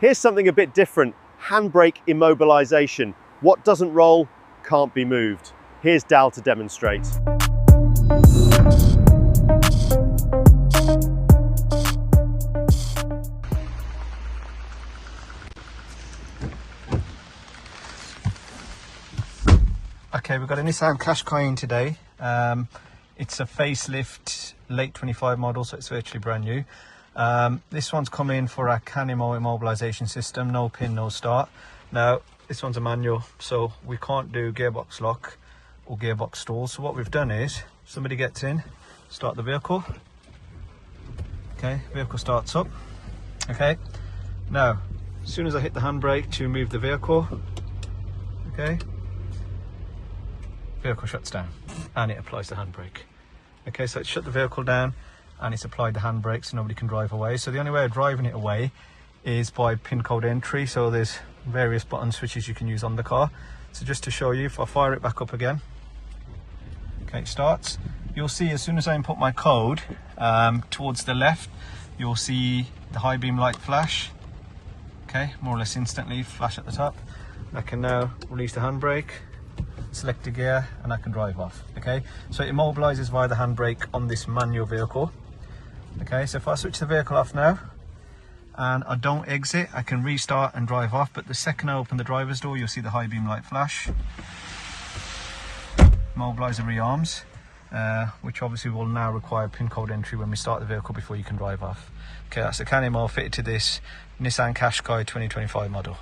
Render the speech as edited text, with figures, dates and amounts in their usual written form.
Here's something a bit different, handbrake immobilisation. What doesn't roll can't be moved. Here's Dal to demonstrate. Okay, we've got a Nissan Qashqai in today. It's a facelift, late 25 model, so it's virtually brand new. This one's come in for our CanImmo immobilisation system, no pin, no start. Now, this one's a manual, so we can't do gearbox lock or gearbox stall. So what we've done is, somebody gets in, start the vehicle. Okay, vehicle starts up. Okay, now, as soon as I hit the handbrake to move the vehicle, okay, vehicle shuts down and it applies the handbrake. Okay, so it's shut the vehicle down and it's applied the handbrake so nobody can drive away. So the only way of driving it away is by pin code entry. So there's various button switches you can use on the car. So just to show you, if I fire it back up again, okay, it starts. You'll see as soon as I input my code towards the left, you'll see the high beam light flash. Okay, more or less instantly flash at the top. I can now release the handbrake, select a gear, and I can drive off. Okay, so it immobilises via the handbrake on this manual vehicle. Okay, so if I switch the vehicle off now and I don't exit, I can restart and drive off, but the second I open the driver's door, you'll see the high beam light flash. Immobiliser rearms, which obviously will now require pin code entry when we start the vehicle before you can drive off. Okay, that's the CanImmo fitted to this Nissan Qashqai 2025 model.